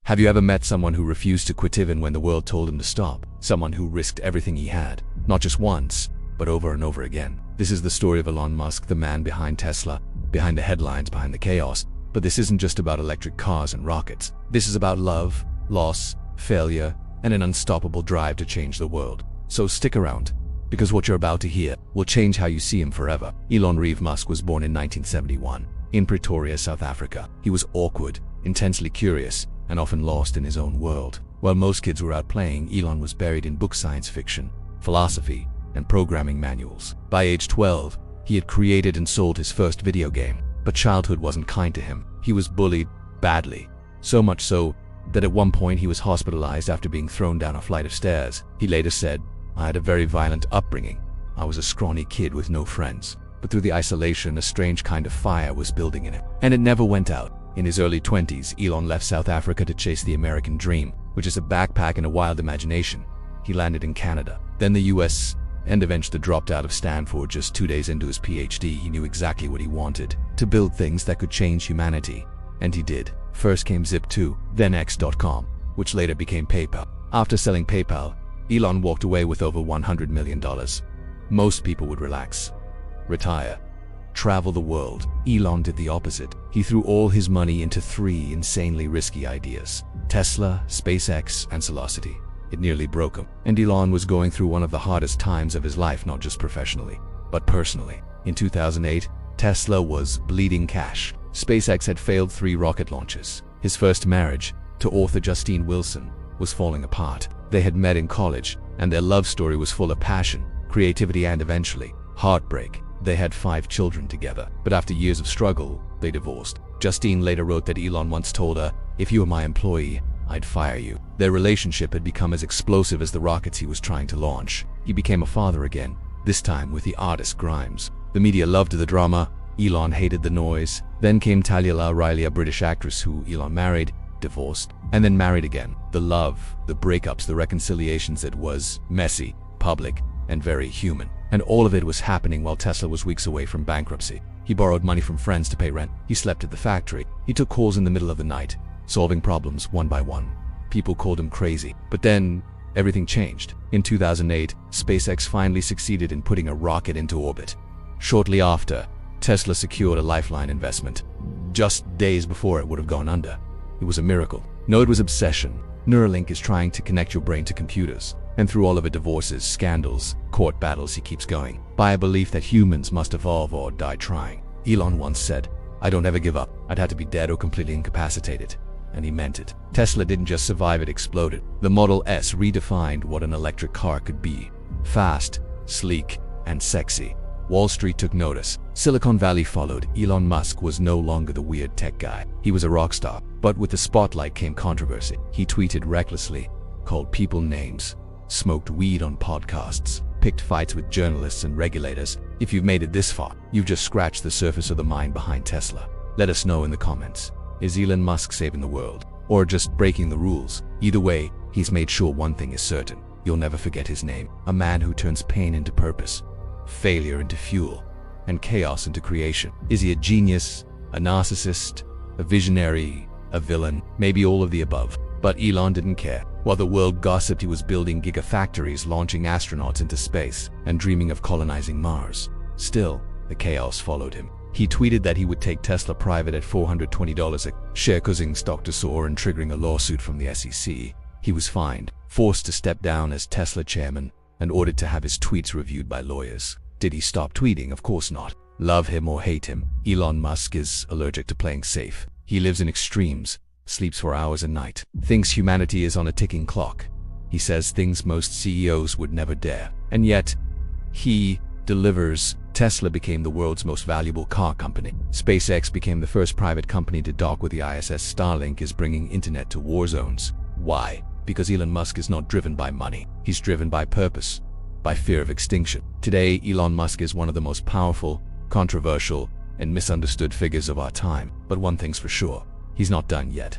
Have you ever met someone who refused to quit even when the world told him to stop? Someone who risked everything he had, not just once, but over and over again. This is the story of Elon Musk, the man behind Tesla, behind the headlines, behind the chaos. But this isn't just about electric cars and rockets. This is about love, loss, failure, and an unstoppable drive to change the world. So stick around, because what you're about to hear will change how you see him forever. Elon Reeve Musk was born in 1971 in Pretoria, South Africa. He was awkward, intensely curious, and often lost in his own world. While most kids were out playing, Elon was buried in book science fiction, philosophy, and programming manuals. By age 12, he had created and sold his first video game. But childhood wasn't kind to him. He was bullied badly, so much so that at one point he was hospitalized after being thrown down a flight of stairs. He later said, "I had a very violent upbringing. I was a scrawny kid with no friends." But through the isolation, a strange kind of fire was building in him, and it never went out. In his early 20s, Elon left South Africa to chase the American dream, which is a backpack and a wild imagination. He landed in Canada, then the US, and eventually dropped out of Stanford just 2 days into his PhD. He knew exactly what he wanted: to build things that could change humanity. And he did. First came Zip2, then X.com, which later became PayPal. After selling PayPal, Elon walked away with over $100 million. Most people would relax, retire, travel the world. Elon did the opposite. He threw all his money into 3 insanely risky ideas: Tesla, SpaceX, and Velocity. It nearly broke him. And Elon was going through one of the hardest times of his life, not just professionally, but personally. In 2008, Tesla was bleeding cash. SpaceX had failed 3 rocket launches. His first marriage, to author Justine Wilson, was falling apart. They had met in college, and their love story was full of passion, creativity, and eventually, heartbreak. They had 5 children together, but after years of struggle, they divorced. Justine later wrote that Elon once told her, "If you were my employee, I'd fire you." Their relationship had become as explosive as the rockets he was trying to launch. He became a father again, this time with the artist Grimes. The media loved the drama. Elon hated the noise. Then came Talia Riley, a British actress who Elon married, divorced, and then married again. The love, the breakups, the reconciliations, it was messy, public, and very human. And all of it was happening while Tesla was weeks away from bankruptcy. He borrowed money from friends to pay rent. He slept at the factory. He took calls in the middle of the night, solving problems one by one. People called him crazy. But then, everything changed. In 2008, SpaceX finally succeeded in putting a rocket into orbit. Shortly after, Tesla secured a lifeline investment, just days before it would have gone under. It was a miracle. No, it was obsession. Neuralink is trying to connect your brain to computers. And through all of it, divorces, scandals, court battles, he keeps going, by a belief that humans must evolve or die trying. Elon once said, "I don't ever give up. I'd have to be dead or completely incapacitated." And he meant it. Tesla didn't just survive, it exploded. The Model S redefined what an electric car could be: fast, sleek, and sexy. Wall Street took notice. Silicon Valley followed. Elon Musk was no longer the weird tech guy. He was a rock star. But with the spotlight came controversy. He tweeted recklessly, called people names, smoked weed on podcasts, picked fights with journalists and regulators. If you've made it this far, you've just scratched the surface of the mind behind Tesla. Let us know in the comments. Is Elon Musk saving the world, or just breaking the rules? Either way, he's made sure one thing is certain: you'll never forget his name. A man who turns pain into purpose, failure into fuel, and chaos into creation. Is he a genius, a narcissist, a visionary, a villain? Maybe all of the above. But Elon didn't care. While the world gossiped, he was building gigafactories, launching astronauts into space, and dreaming of colonizing Mars. Still, the chaos followed him. He tweeted that he would take Tesla private at $420 a share, causing stock to soar and triggering a lawsuit from the SEC. He was fined, forced to step down as Tesla chairman, and ordered to have his tweets reviewed by lawyers. Did he stop tweeting? Of course not. Love him or hate him, Elon Musk is allergic to playing safe. He lives in extremes, sleeps for hours a night, thinks humanity is on a ticking clock. He says things most CEOs would never dare. And yet, he delivers. Tesla became the world's most valuable car company. SpaceX became the first private company to dock with the ISS. Starlink is bringing internet to war zones. Why? Because Elon Musk is not driven by money. He's driven by purpose, by fear of extinction. Today, Elon Musk is one of the most powerful, controversial, and misunderstood figures of our time. But one thing's for sure, he's not done yet.